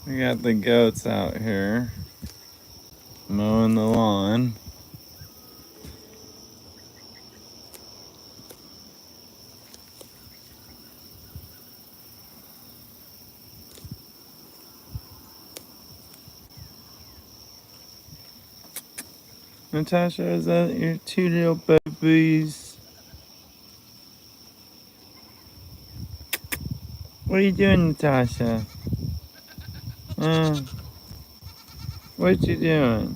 We got the goats out here mowing the lawn. Natasha, is that your two little babies? What are you doing, Natasha? What you doing?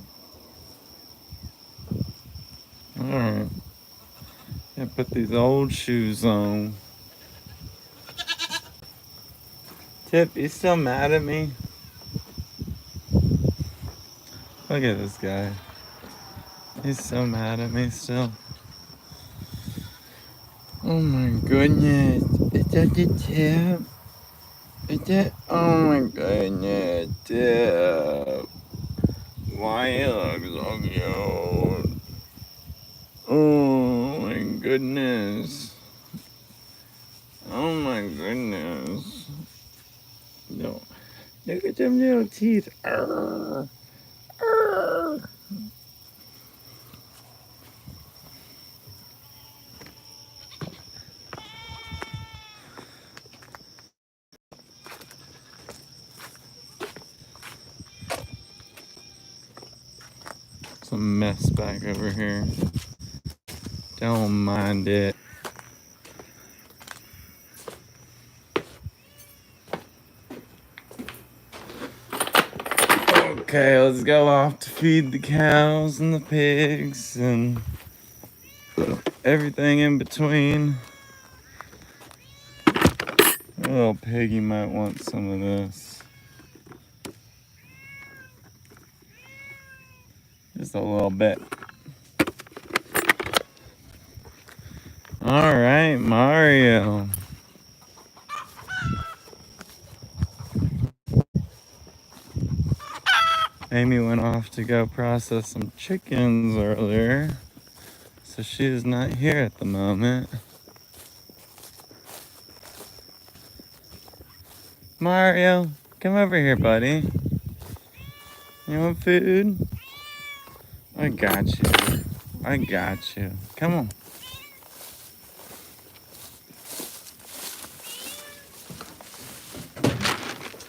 Alright. I put these old shoes on. Tip, you still mad at me? Look at this guy. He's so mad at me still. Oh my goodness. Is that the tip? Is that? Oh my goodness. Tip. Why you look so cute? Oh my goodness. Oh my goodness. No. Look at them little teeth. Arr. Arr. Some mess back over here. Don't mind it. Okay, let's go off to feed the cows and the pigs and everything in between. A little piggy might want some of this. Just a little bit. All right, Mario. Amy went off to go process some chickens earlier, so she is not here at the moment. Mario, come over here, buddy. You want food? I got you. I got you. Come on.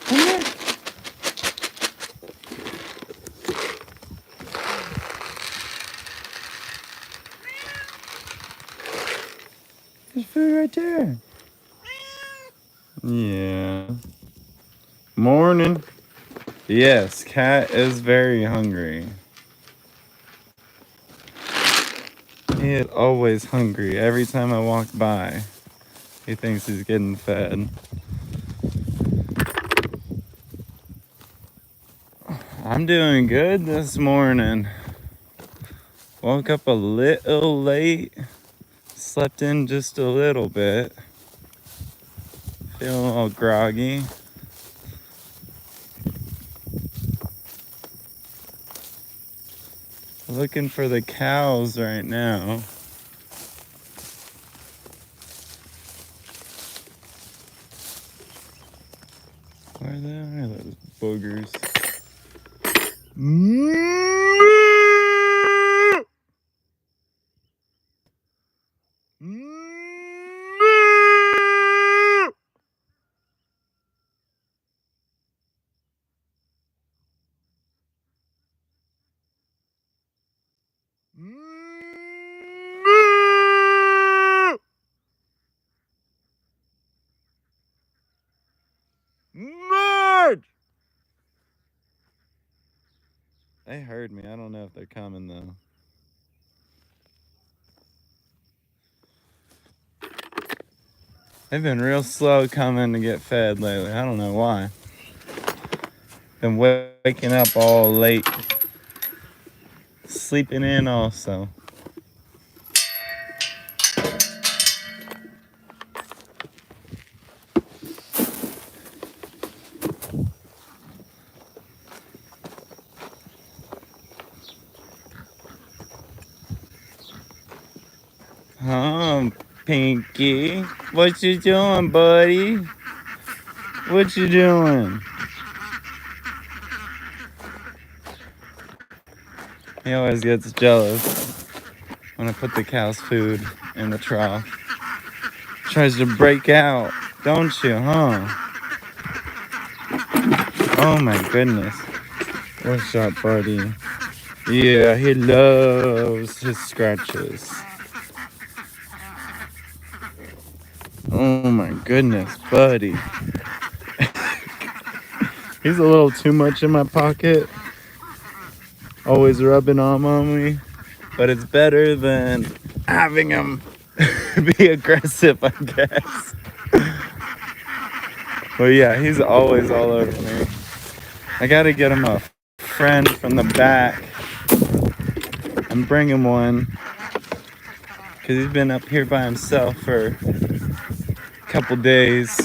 Come here. There's food right there. Yeah. Morning. Yes, Cat is very hungry. He is always hungry. Every time I walk by, he thinks he's getting fed. I'm doing good this morning. Woke up a little late. Slept in just a little bit. Feeling all groggy. Looking for the cows right now. Where are those boogers? They heard me. I don't know if they're coming though. They've been real slow coming to get fed lately. I don't know why. Been waking up all late. Sleeping in also. Pinky. What you doing, buddy? What you doing? He always gets jealous when I put the cow's food in the trough. Tries to break out, don't you, huh? Oh my goodness. What's up, buddy? Yeah, he loves his scratches. Oh my goodness, buddy. He's a little too much in my pocket. Always rubbing on me. But it's better than having him be aggressive, I guess. But yeah, he's always all over me. I gotta get him a friend from the back and bring him one. Because he's been up here by himself for a couple days.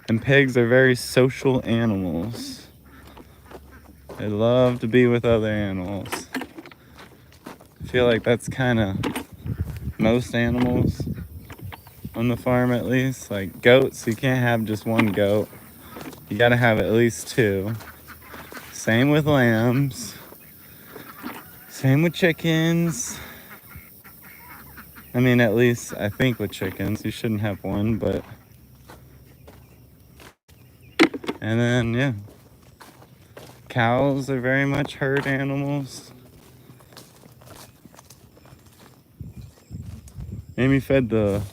And pigs are very social animals. They love to be with other animals. I feel like that's kind of most animals on the farm, at least. Like goats, you can't have just one goat. You gotta have at least two. Same with lambs. Same with chickens. I mean, at least I think with chickens, you shouldn't have one, but... And then, yeah. Cows are very much herd animals. Amy fed the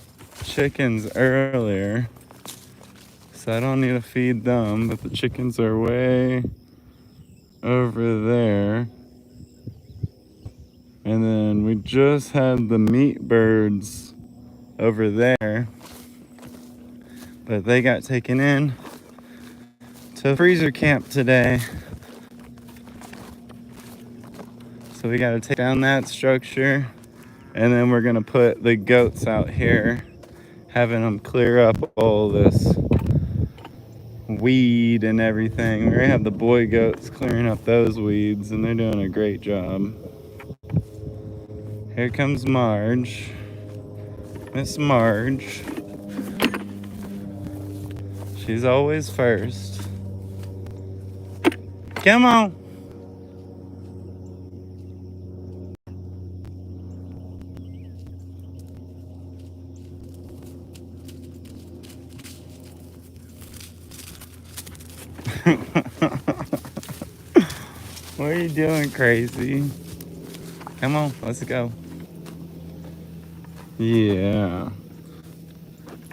chickens earlier, so I don't need to feed them, but the chickens are way over there. And then we just had the meat birds over there, but they got taken in to freezer camp today. So we gotta take down that structure, and then we're gonna put the goats out here, having them clear up all this weed and everything. We're gonna have the boy goats clearing up those weeds, and they're doing a great job. Here comes Marge. Miss Marge. She's always first. Come on. What are you doing, crazy? Come on, let's go. Yeah.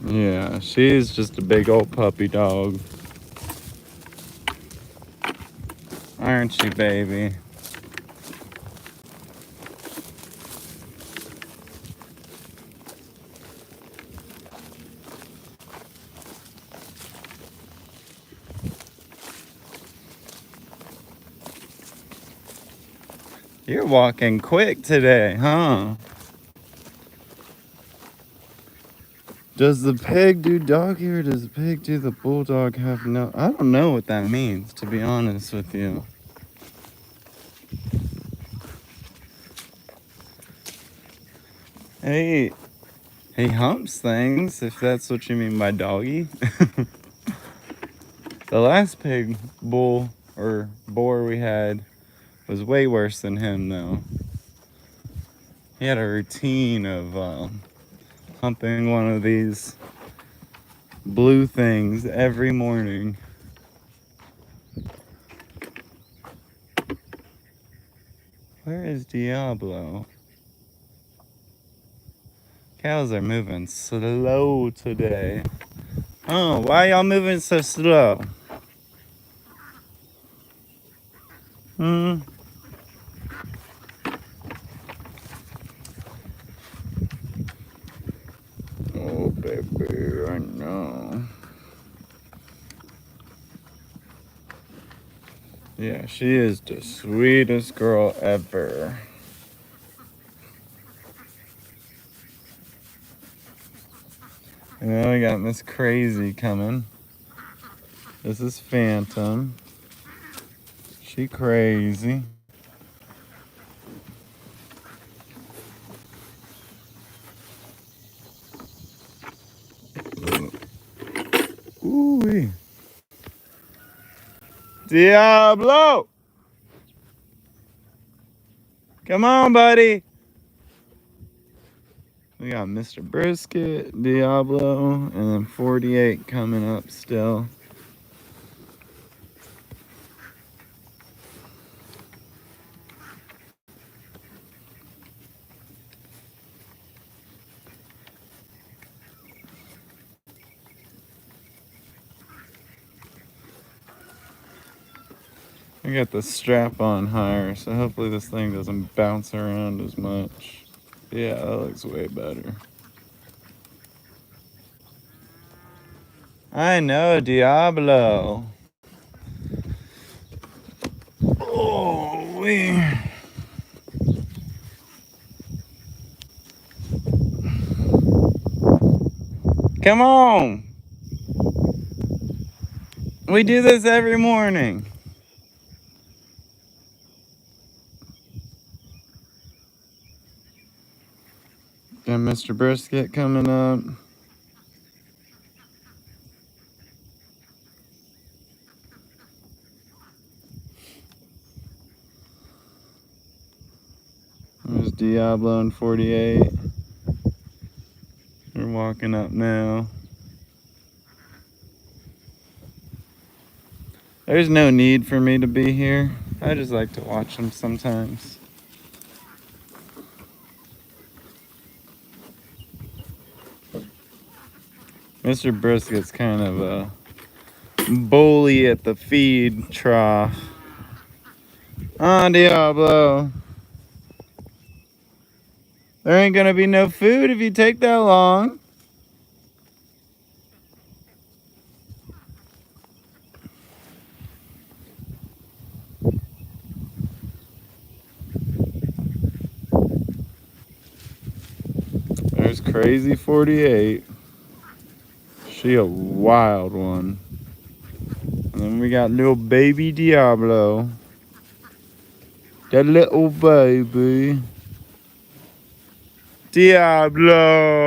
Yeah, she's just a big old puppy dog. Aren't you, baby? You're walking quick today, huh? Does the pig do doggy or does the pig do the bulldog have no... I don't know what that means, to be honest with you. Hey, he humps things, if that's what you mean by doggy. The last pig bull or boar we had was way worse than him, though. He had a routine of humping one of these blue things every morning. Where is Diablo? Cows are moving slow today. Oh, why y'all moving so slow? Hmm? Oh, baby, I know. Yeah, she is the sweetest girl ever. And then we got Miss Crazy coming. This is Phantom. She crazy. Ooh-wee. Diablo! Come on, buddy. We got Mr. Brisket, Diablo, and then 48 coming up still. I got the strap on higher, so hopefully this thing doesn't bounce around as much. Yeah, that looks way better. I know, Diablo. Oh, we. Come on. We do this every morning. Got Mr. Brisket coming up. There's Diablo and 48. They're walking up now. There's no need for me to be here. I just like to watch them sometimes. Mr. Brisket's kind of a bully at the feed trough. Diablo. There ain't gonna be no food if you take that long. There's crazy 48. She a wild one. And then we got little baby Diablo. That little baby. Diablo.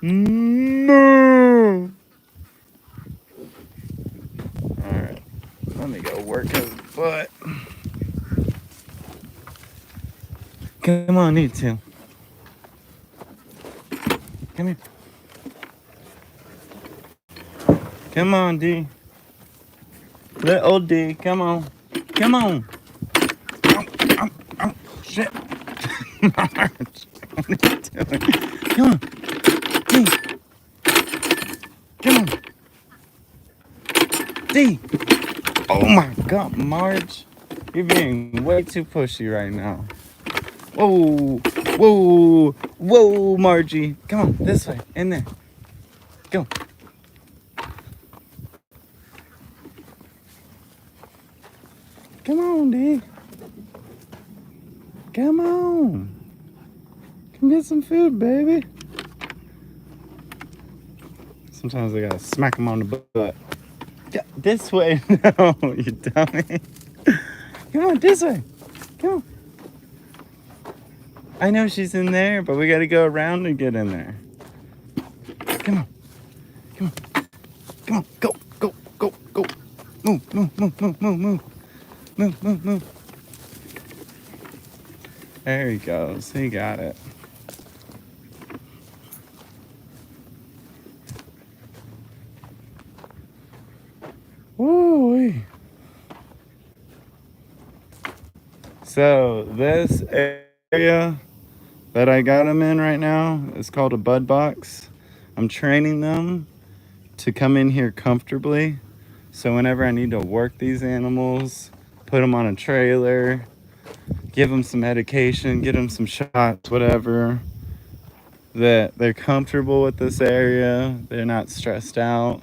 No. Alright. Let me go work his butt. Come on, you two. Come here. Come on, D. Little D, come on. Come on. Oh, shit. Marge, what are you doing? Come on. D. Come on. D. Oh my God, Marge. You're being way too pushy right now. Whoa. Whoa. Whoa, Margie. Come on, this way. In there. Go. Come on, D. Come on. Come get some food, baby. Sometimes I gotta smack him on the butt. This way. No, you dummy. Come on, this way. Come on. I know she's in there, but we gotta go around and get in there. Come on. Come on. Come on. Go. Go. Go. Go. Move. Move. Move. Move. Move. Move. Move. Move. Move. There he goes. He got it. Woo. So this area that I got them in right now is called a bud box. I'm training them to come in here comfortably. So whenever I need to work these animals, put them on a trailer, give them some medication, get them some shots, whatever, that they're comfortable with this area. They're not stressed out.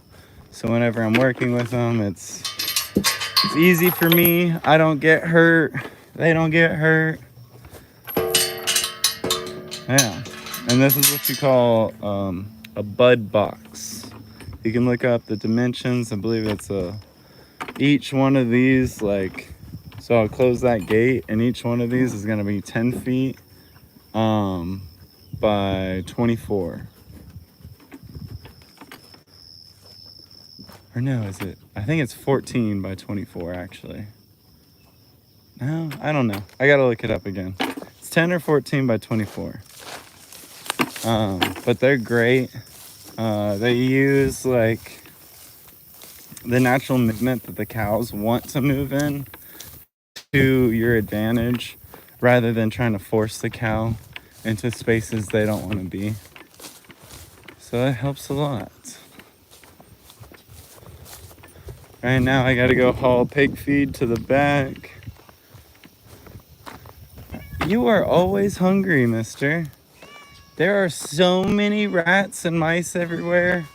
So whenever I'm working with them, it's easy for me. I don't get hurt. They don't get hurt. Yeah. And this is what you call a bud box. You can look up the dimensions. I believe it's each one of these, like, so I'll close that gate, and each one of these is going to be 10 feet by 24. Or no, is it? I think it's 14 by 24 actually. No, I don't know. I gotta look it up again. It's 10 or 14 by 24. But they're great. They use like the natural movement that the cows want to move in to your advantage rather than trying to force the cow into spaces they don't want to be. So it helps a lot. Right now I gotta go haul pig feed to the back. You are always hungry, mister. There are so many rats and mice everywhere.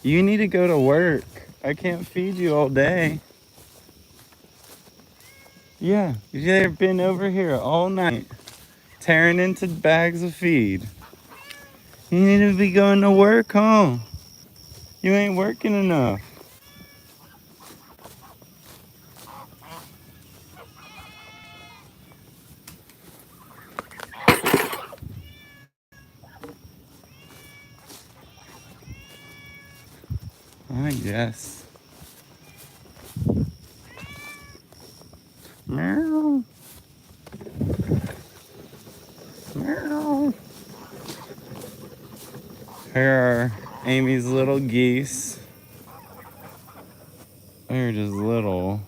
You need to go to work. I can't feed you all day. Yeah, they've been over here all night, tearing into bags of feed. You need to be going to work, huh? You ain't working enough. I guess. Meow. Meow. Here are Amy's little geese. They're just little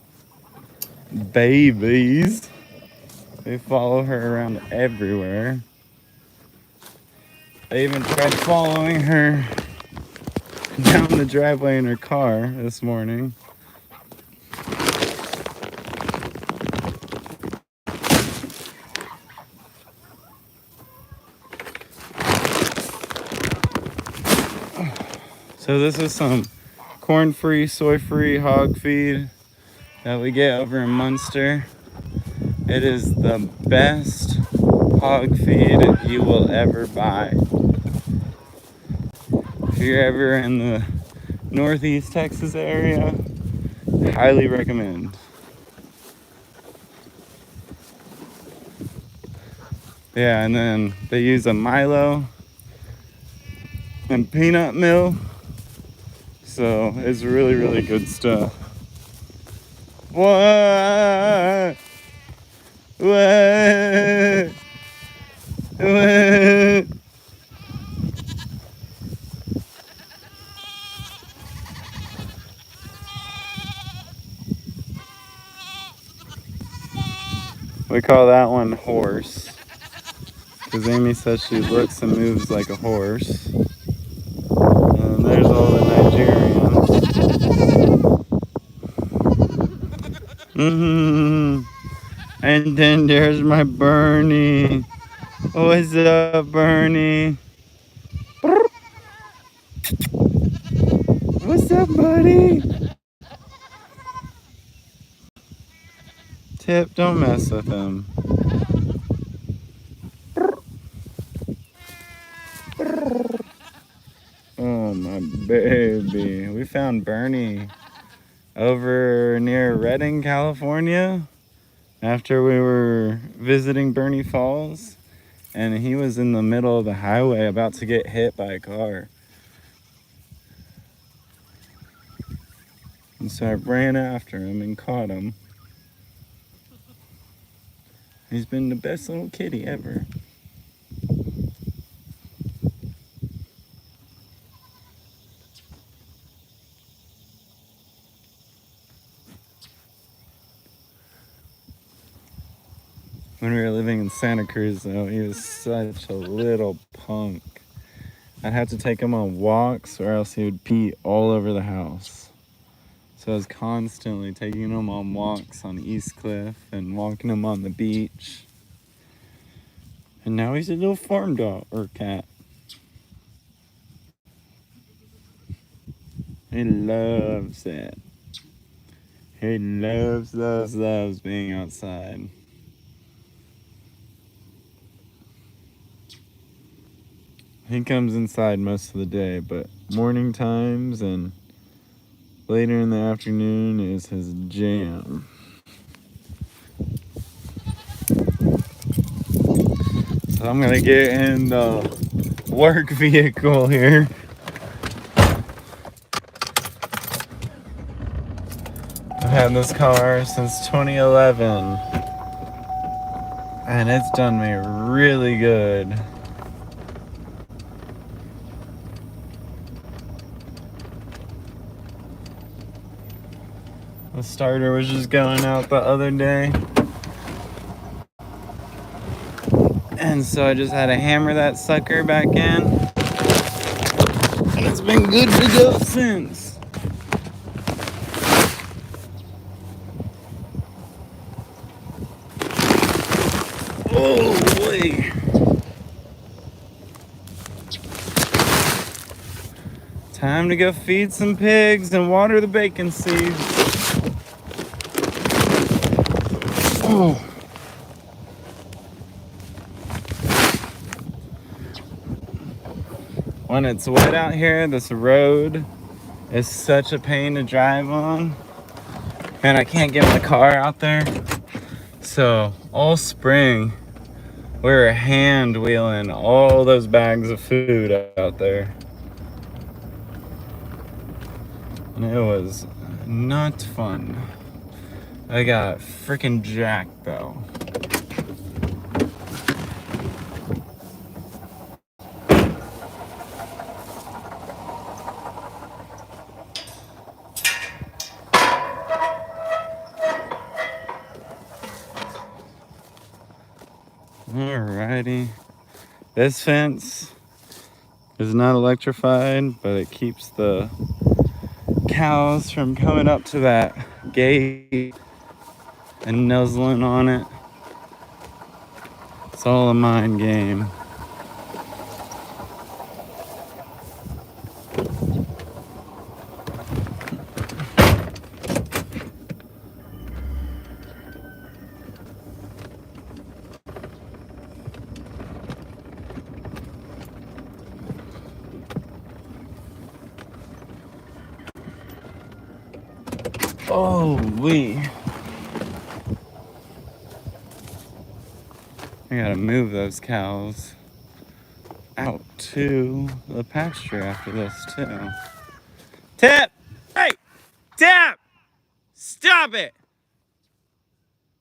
babies. They follow her around everywhere. I even tried following her down the driveway in her car this morning. So this is some corn-free, soy-free hog feed that we get over in Munster. It is the best hog feed you will ever buy. If you're ever in the Northeast Texas area, highly recommend. Yeah, and then they use a Milo and peanut mill. So it's really, really good stuff. What? What? What? We call that one horse. Because Amy says she looks and moves like a horse. And there's all the Nigerians. And then there's my Bernie. What's up, Bernie? What's up, buddy? Tip, don't mess with him. Oh, my baby. We found Bernie over near Redding, California, after we were visiting Bernie Falls. And he was in the middle of the highway about to get hit by a car. And so I ran after him and caught him. He's been the best little kitty ever. When we were living in Santa Cruz, though, he was such a little punk. I'd have to take him on walks or else he would pee all over the house. So I was constantly taking him on walks on East Cliff and walking him on the beach. And now he's a little farm dog or cat. He loves it. He loves being outside. He comes inside most of the day, but morning times and later in the afternoon is his jam. So I'm gonna get in the work vehicle here. I've had this car since 2011, and it's done me really good. The starter was just going out the other day, and so I just had to hammer that sucker back in, and it's been good to go since. Oh boy. Time to go feed some pigs and water the bacon seeds. Oh. When it's wet out here, this road is such a pain to drive on. And I can't get my car out there. So all spring, we were hand wheeling all those bags of food out there. And it was not fun. I got freaking jacked though. Alrighty. This fence is not electrified, but it keeps the cows from coming up to that gate and nuzzling on it. It's all a mind game. Holy. I gotta move those cows out to the pasture after this too. Tip! Hey! Tip! Stop it!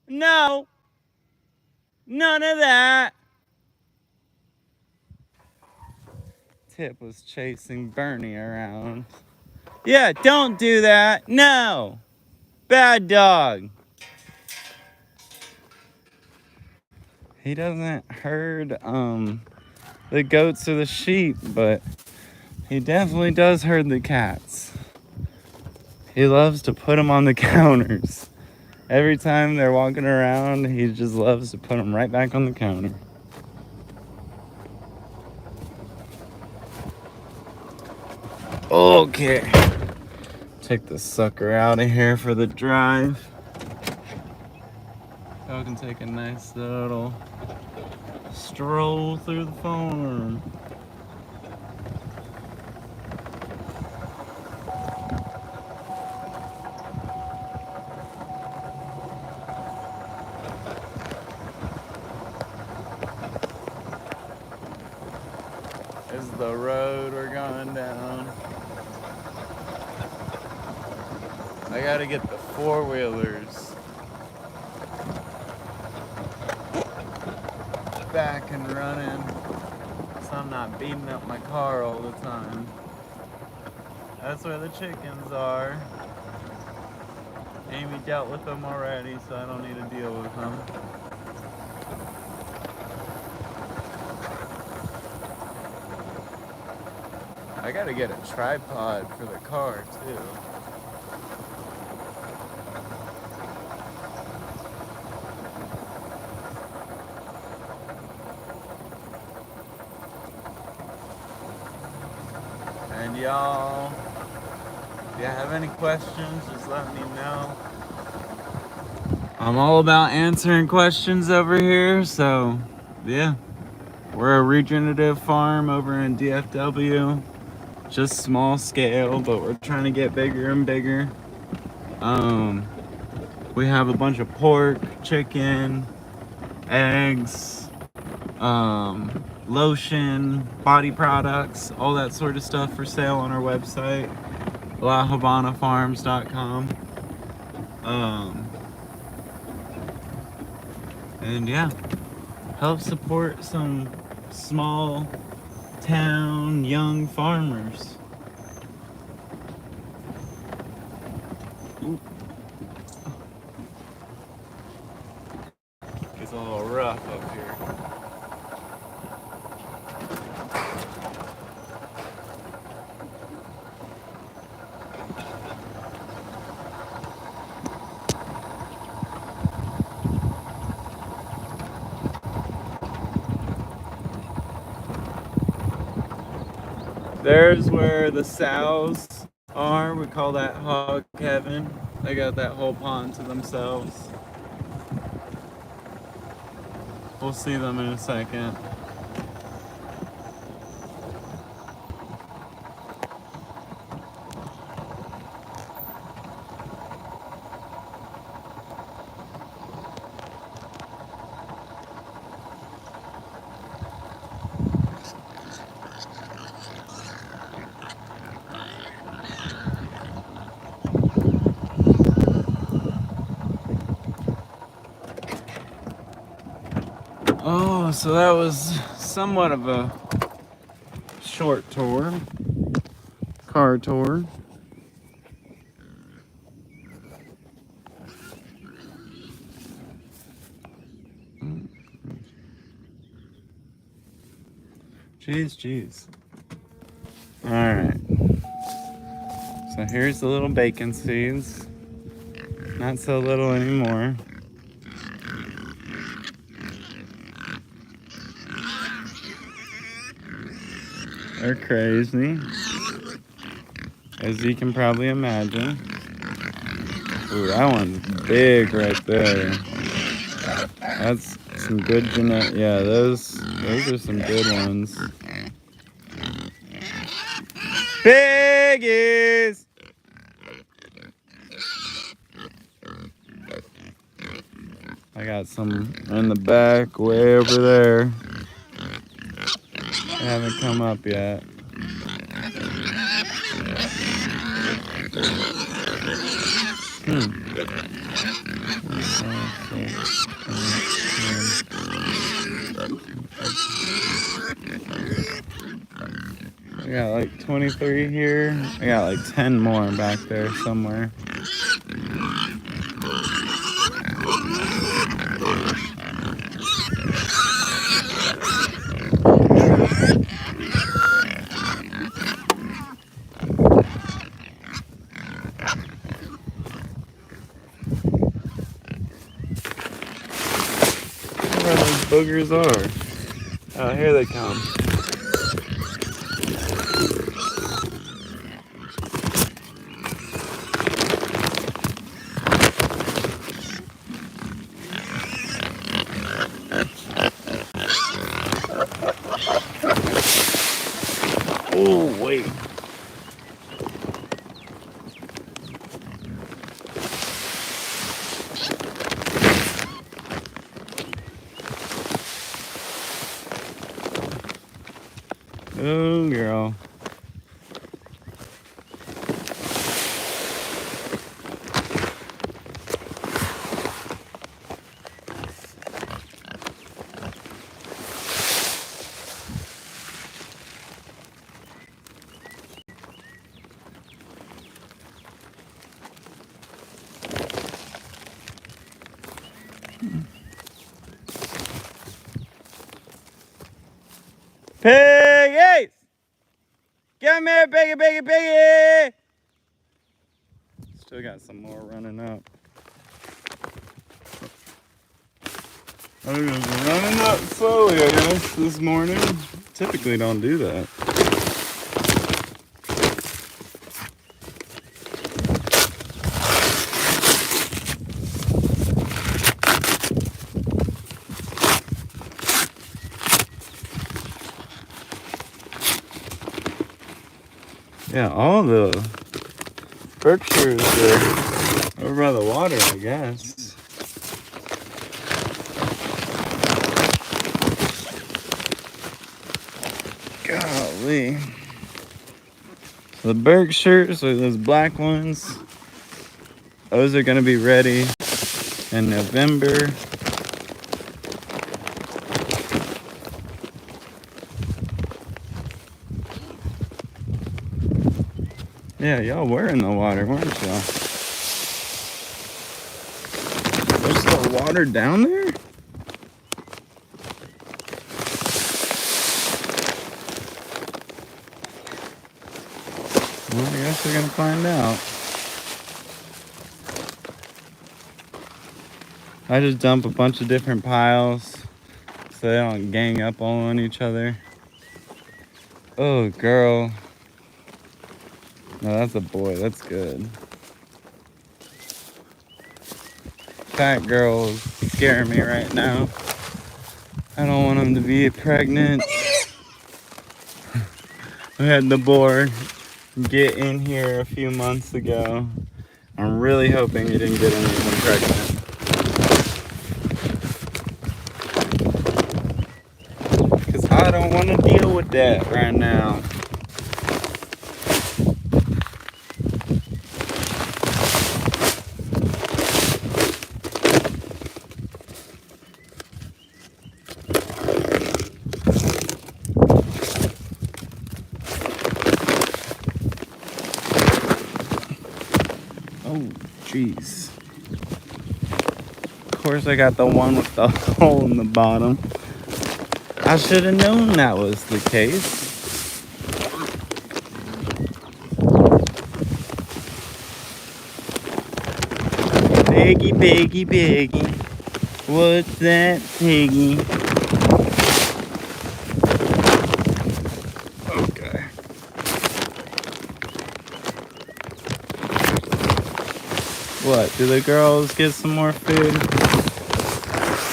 No! None of that! Tip was chasing Bernie around. Yeah, don't do that! No! Bad dog! He doesn't herd the goats or the sheep, but he definitely does herd the cats. He loves to put them on the counters. Every time they're walking around, he just loves to put them right back on the counter. Okay. Take the sucker out of here for the drive. So I can take a nice little stroll through the farm. This is the road we're going down. I gotta get the four-wheelers back and running so I'm not beating up my car all the time. That's where the chickens are. Amy dealt with them already, so I don't need to deal with them. I gotta get a tripod for the car too. And y'all, if you have any questions, just let me know. I'm all about answering questions over here, so yeah. We're a regenerative farm over in DFW. Just small scale, but we're trying to get bigger and bigger. We have a bunch of pork, chicken, eggs, lotion, body products, all that sort of stuff for sale on our website, LaHabanaFarms.com. And yeah, help support some small town young farmers. Ooh. It's a little rough up here. There's where the sows are. We call that hog heaven. They got that whole pond to themselves. We'll see them in a second. Oh, so that was somewhat of a short tour, car tour. Jeez. All right. So here's the little bacon seeds. Not so little anymore. They're crazy, as you can probably imagine. Ooh, that one's big right there. That's some good genetic. Yeah, those are some good ones. Piggies! I got some in the back, way over there. They haven't come up yet. I got like 23 here. I got like 10 more back there somewhere. Where those boogers are? Oh, here they come. Oh, wait. Oh, girl. Piggies! Come here, piggy! Still got some more running up. I was running up slowly, I guess, this morning. Typically don't do that. Yeah, all the Berkshires are over by the water, I guess. Golly. So the Berkshires are those black ones. Those are gonna be ready in November. Yeah, y'all were in the water, weren't y'all? There's still water down there? Well, I guess we're gonna find out. I just dump a bunch of different piles so they don't gang up all on each other. Oh, girl. No, that's a boy. That's good. Fat girls scare me right now. I don't want them to be pregnant. We had the boar get in here a few months ago. I'm really hoping he didn't get anyone pregnant. Because I don't want to deal with that right now. Oh, jeez. Of course, I got the one with the hole in the bottom. I should have known that was the case. Piggy, piggy, piggy. What's that, piggy? Okay. What, do the girls get some more food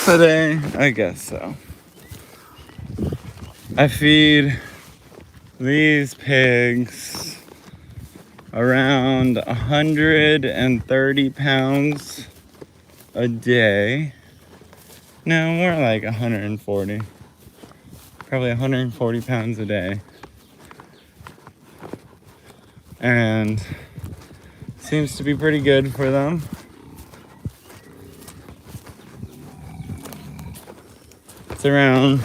today? I guess so. I feed these pigs around 130 pounds a day. No, more like 140. Probably 140 pounds a day. And seems to be pretty good for them. It's around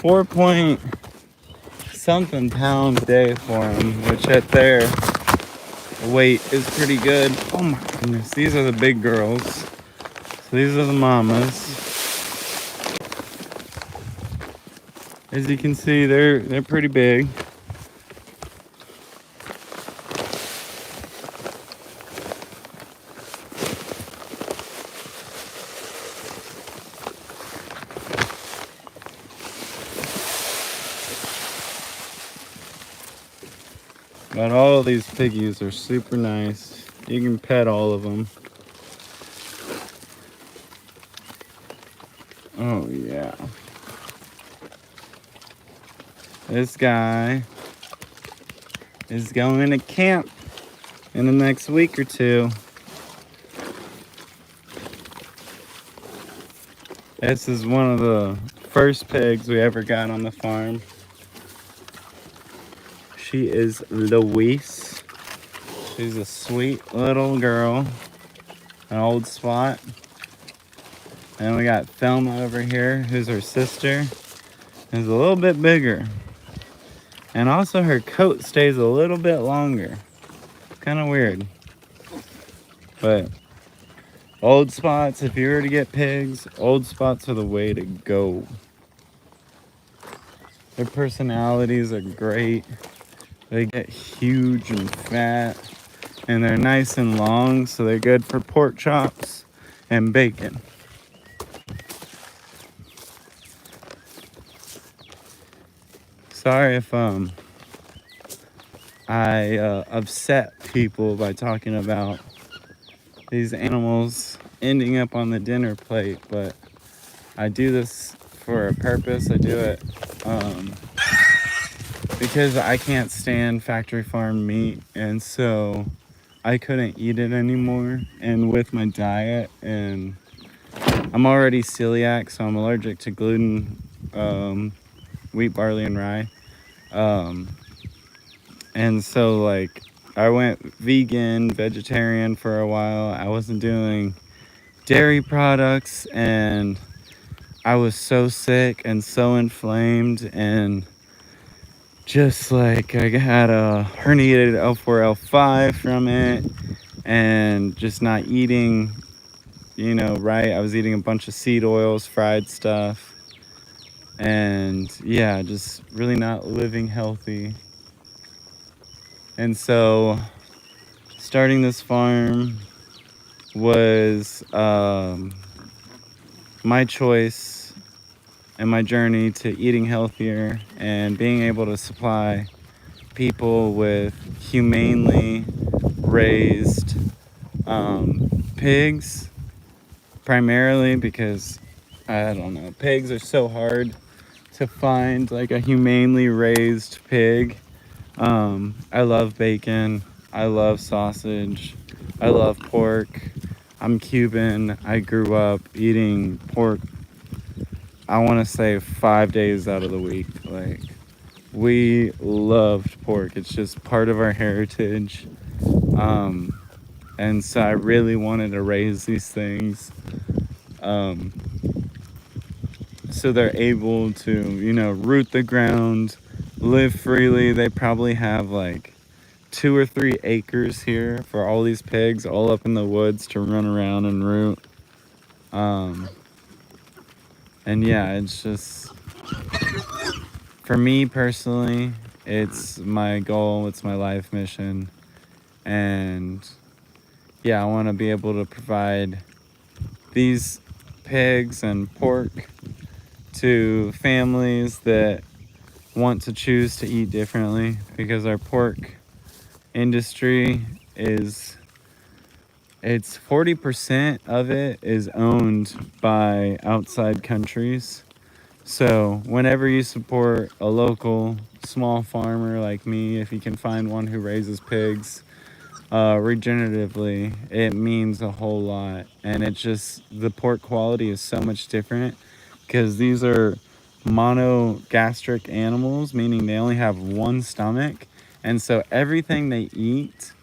4 point something pounds a day for them, which at their weight is pretty good. Oh my goodness, these are the big girls. So these are the mamas. As you can see, they're pretty big. But all of these piggies are super nice. You can pet all of them. Oh yeah. This guy is going to camp in the next week or two. This is one of the first pigs we ever got on the farm. She is Louise. She's a sweet little girl. An old spot. And we got Thelma over here, who's her sister. Who's a little bit bigger. And also her coat stays a little bit longer. Kind of weird. But old spots, if you were to get pigs, old spots are the way to go. Their personalities are great. They get huge and fat. And they're nice and long, so they're good for pork chops and bacon. Sorry if I upset people by talking about these animals ending up on the dinner plate, but I do this for a purpose. I do it because I can't stand factory farm meat, and so I couldn't eat it anymore. And with my diet, and I'm already celiac, so I'm allergic to gluten, wheat, barley, and rye. And so like I went vegetarian for a while. I wasn't doing dairy products, and I was so sick and so inflamed, and just like I had a herniated L4, L5 from it, and just not eating, right. I was eating a bunch of seed oils, fried stuff, and yeah, just really not living healthy. And so starting this farm was my choice and my journey to eating healthier and being able to supply people with humanely raised pigs, primarily because I don't know, pigs are so hard to find, like a humanely raised pig. I love bacon, I love sausage, I love pork. I'm Cuban. I grew up eating pork, I want to say 5 days out of the week. Like, we loved pork. It's just part of our heritage. Um, and so I really wanted to raise these things um, so they're able to, root the ground, live freely. They probably have like 2 or 3 acres here for all these pigs, all up in the woods to run around and root. And yeah, it's just, for me personally, it's my goal, it's my life mission. And yeah, I want to be able to provide these pigs and pork to families that want to choose to eat differently, because our pork industry is, it's 40% of it is owned by outside countries. So whenever you support a local small farmer like me, if you can find one who raises pigs regeneratively, it means a whole lot. And it's just, the pork quality is so much different because these are monogastric animals, meaning they only have one stomach. And so everything they eat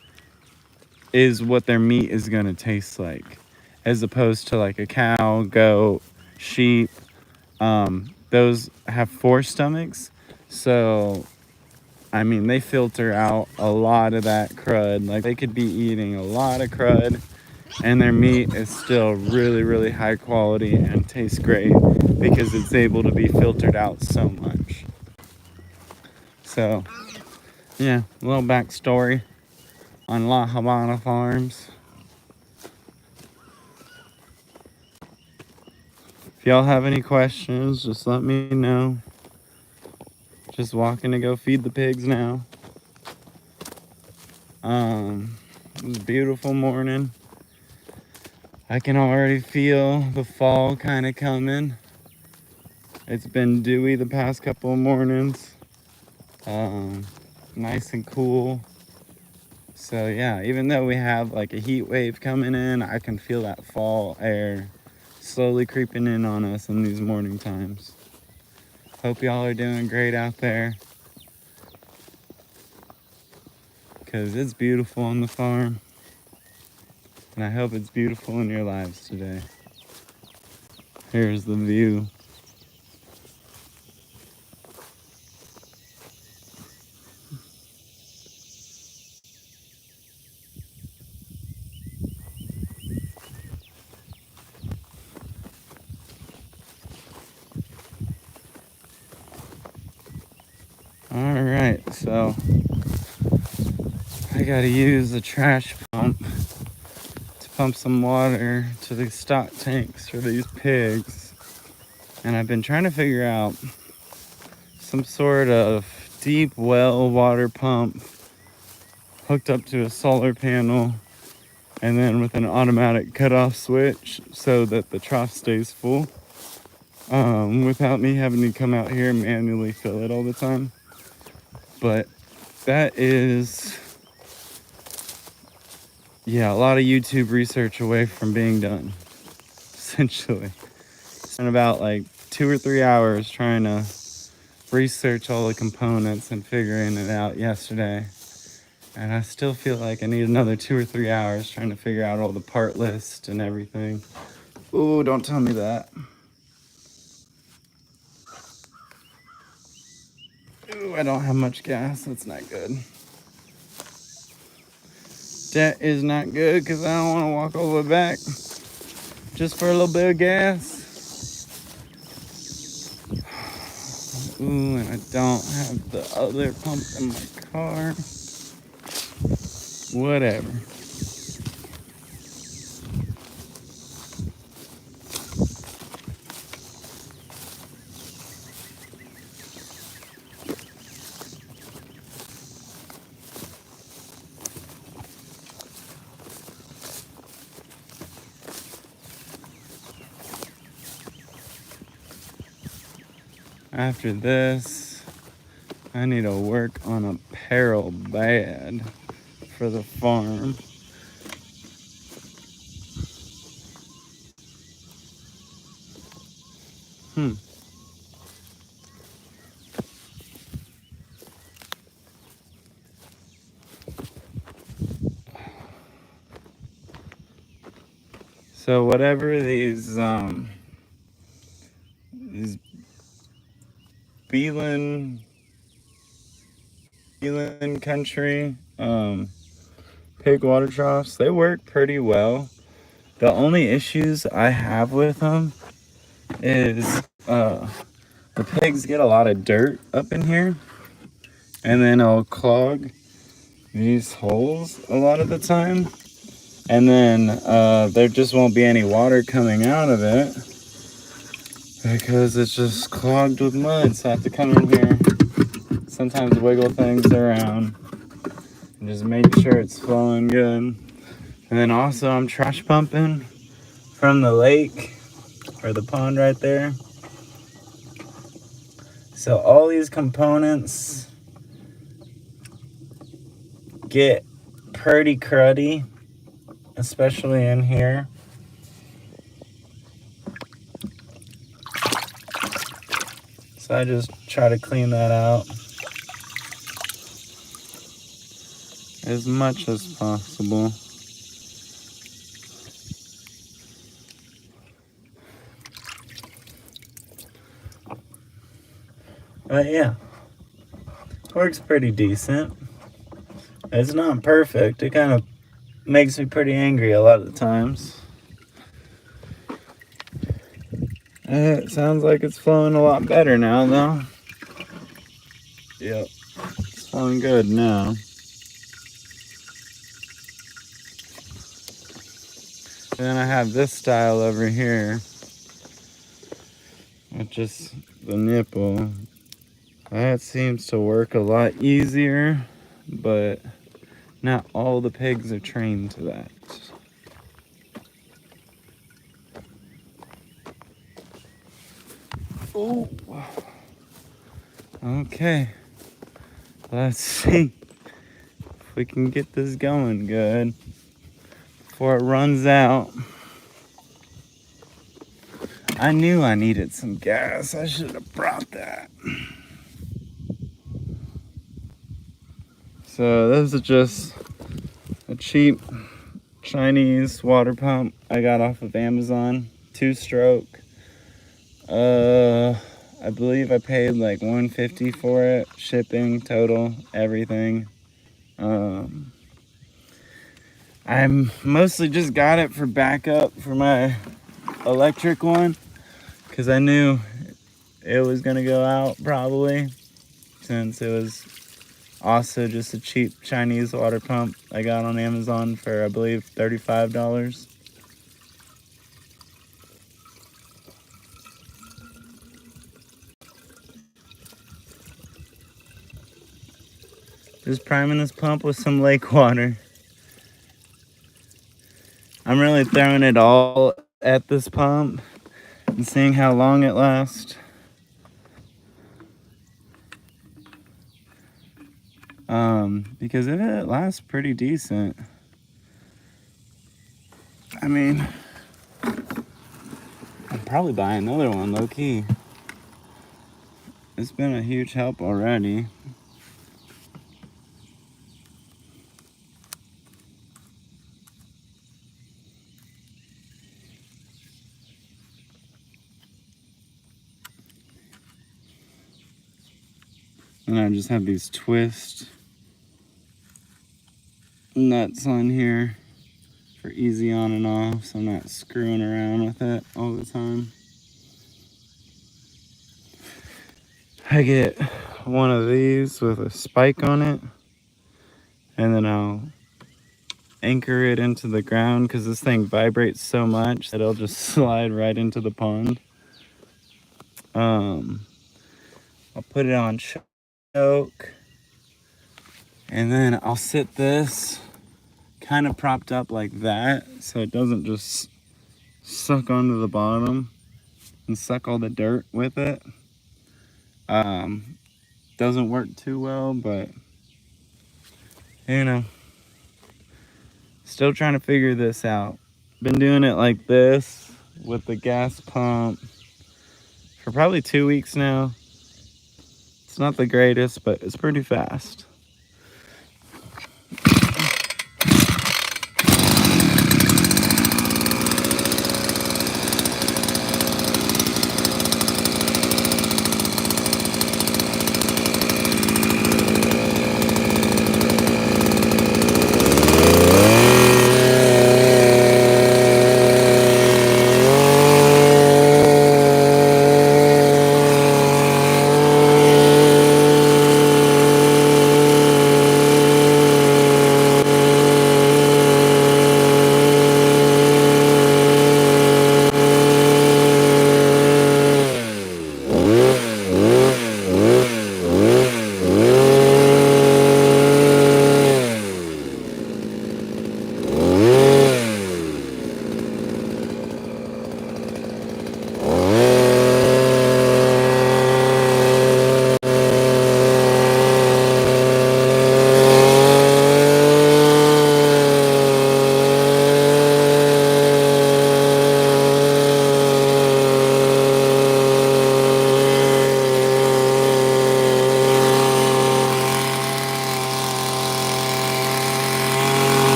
is what their meat is going to taste like, as opposed to like a cow, goat, sheep. Those have 4 stomachs. So I mean, they filter out a lot of that crud. Like, they could be eating a lot of crud and their meat is still really, really high quality and tastes great because it's able to be filtered out so much. So yeah, a little backstory on La Habana Farms. If y'all have any questions, just let me know. Just walking to go feed the pigs now. It was a beautiful morning. I can already feel the fall kind of coming. It's been dewy the past couple of mornings. Nice and cool. So yeah, even though we have like a heat wave coming in, I can feel that fall air slowly creeping in on us in these morning times. Hope y'all are doing great out there, because it's beautiful on the farm. And I hope it's beautiful in your lives today. Here's the view. All right, so I gotta use the trash pump to pump some water to the stock tanks for these pigs. And I've been trying to figure out some sort of deep well water pump hooked up to a solar panel and then with an automatic cutoff switch so that the trough stays full, without me having to come out here and manually fill it all the time. But that is, yeah, a lot of YouTube research away from being done, essentially. Spent about like 2 or 3 hours trying to research all the components and figuring it out yesterday. And I still feel like I need another 2 or 3 hours trying to figure out all the part list and everything. Ooh, don't tell me that. Ooh, I don't have much gas. That's not good. That is not good because I don't want to walk all the way back just for a little bit of gas. Ooh, and I don't have the other pump in my car. Whatever. After this, I need to work on apparel bad for the farm. So whatever these Beelan country pig water troughs, they work pretty well. The only issues I have with them is the pigs get a lot of dirt up in here, and then it'll clog these holes a lot of the time, and then there just won't be any water coming out of it because it's just clogged with mud. So I have to come in here, sometimes wiggle things around, and just make sure it's flowing good. And then also I'm trash pumping from the lake or the pond right there. So all these components get pretty cruddy, especially in here. So I just try to clean that out as much as possible. But yeah, works pretty decent. It's not perfect. It kind of makes me pretty angry a lot of the times. It sounds like it's flowing a lot better now, though. Yep, it's flowing good now. And then I have this style over here, which is the nipple. That seems to work a lot easier, but not all the pigs are trained to that. Oh, okay. Let's see if we can get this going good before it runs out. I knew I needed some gas. I should have brought that. So this is just a cheap Chinese water pump I got off of Amazon, 2-stroke. I believe I paid like $150 for it, shipping, total, everything. I mostly just got it for backup for my electric one because I knew it was gonna go out probably, since it was also just a cheap Chinese water pump I got on Amazon for, I believe, $35. Just priming this pump with some lake water. I'm really throwing it all at this pump and seeing how long it lasts. Because if it lasts pretty decent, I mean, I'll probably buy another one, low key. It's been a huge help already. And I just have these twist nuts on here for easy on and off, so I'm not screwing around with it all the time. I get one of these with a spike on it, and then I'll anchor it into the ground because this thing vibrates so much that it'll just slide right into the pond. I'll put it on choke, and then I'll sit this kind of propped up like that so it doesn't just suck onto the bottom and suck all the dirt with it. Doesn't work too well, but you know, still trying to figure this out. Been doing it like this with the gas pump for probably 2 weeks now. It's not the greatest, but it's pretty fast.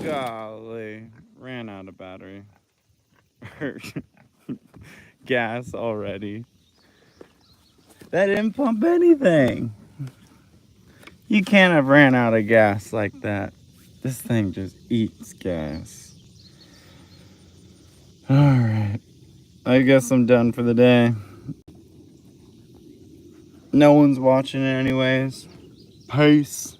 Golly, ran out of battery. Gas already. That didn't pump anything. You can't have ran out of gas like that. This thing just eats gas. Alright. I guess I'm done for the day. No one's watching it anyways. Peace.